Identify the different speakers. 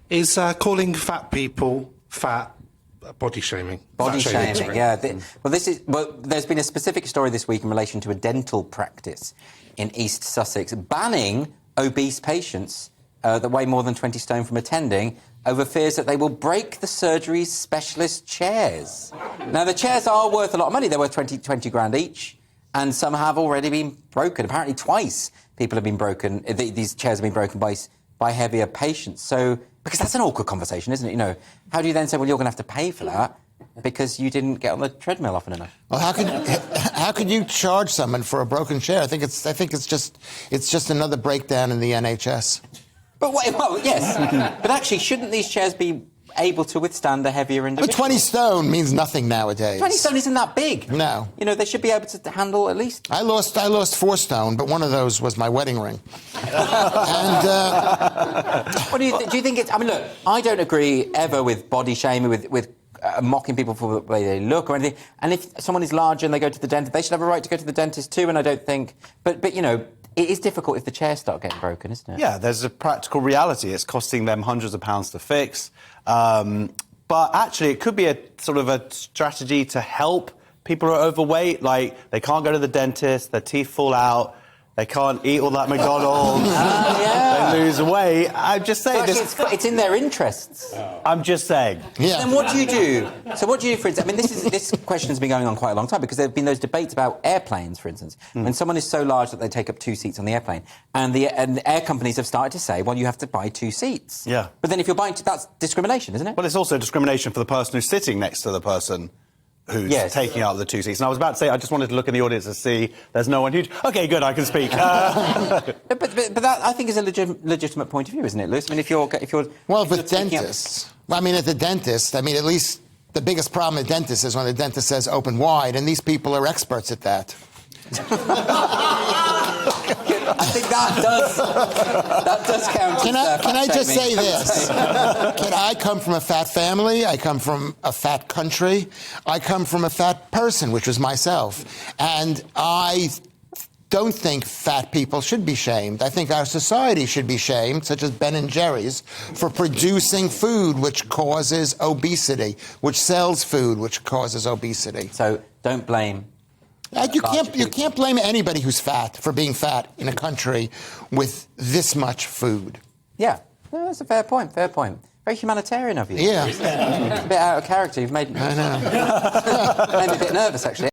Speaker 1: Is calling fat people fat body shaming?
Speaker 2: Body shaming, yeah. There's been a specific story this week in relation to a dental practice in East Sussex banning obese patients that weigh more than 20 stone from attending over fears that they will break the surgery's specialist chairs. Now, the chairs are worth a lot of money. They're worth 20 grand each, and some have already been broken. Apparently twice people have been broken, these chairs have been broken by heavier patients. So, because that's an awkward conversation, isn't it? You know, how do you then say, well, you're going to have to pay for that because you didn't get on the treadmill often enough?
Speaker 3: Well, how could you charge someone for a broken chair? I think it's just another breakdown in the NHS.
Speaker 2: But well, yes. But actually, shouldn't these chairs be able to withstand a heavier individual?
Speaker 3: But 20 stone means nothing nowadays.
Speaker 2: 20 stone isn't that big.
Speaker 3: No.
Speaker 2: You know, they should be able to handle at least...
Speaker 3: I lost 4 stone, but one of those was my wedding ring. And...
Speaker 2: What do you think it's... I mean, look, I don't agree ever with body shaming, with mocking people for the way they look or anything. And if someone is larger and they go to the dentist, they should have a right to go to the dentist too, and I don't think... But you know... It is difficult if the chairs start getting broken, isn't it?
Speaker 4: Yeah, there's a practical reality. It's costing them hundreds of pounds to fix. But actually, it could be a sort of a strategy to help people who are overweight. Like, they can't go to the dentist, their teeth fall out, they can't eat all that McDonald's, they lose weight. I'm just saying...
Speaker 2: It's in their interests.
Speaker 4: I'm just saying.
Speaker 2: Yeah. Then what do you do? So what do you do, for instance... I mean, this question has been going on quite a long time because there have been those debates about airplanes, for instance. When someone is so large that they take up 2 seats on the airplane, and the air companies have started to say, well, you have to buy 2 seats.
Speaker 4: Yeah.
Speaker 2: But then if you're buying... That's discrimination, isn't it?
Speaker 4: Well, it's also discrimination for the person who's sitting next to the person who's taking out the 2 seats. And I was about to say, I just wanted to look in the audience to see there's no one who... OK, good, I can speak.
Speaker 2: But that, I think, is a legitimate point of view, isn't it, Lewis? I mean, if you're
Speaker 3: well, with dentists... Well, I mean, at the dentist, at least the biggest problem at dentists is when the dentist says open wide, and these people are experts at that.
Speaker 2: I think that does count.
Speaker 3: Can I just say this? I come from a fat family. I come from a fat country. I come from a fat person, which was myself. And I don't think fat people should be shamed. I think our society should be shamed, such as Ben & Jerry's, for producing food which causes obesity, which sells food which causes obesity.
Speaker 2: So don't blame...
Speaker 3: You can't blame anybody who's fat for being fat in a country with this much food.
Speaker 2: Yeah, no, that's a fair point, Very humanitarian of you.
Speaker 3: Yeah.
Speaker 2: It's a bit out of character. You've made me...
Speaker 3: I know.
Speaker 2: made me a bit nervous, actually.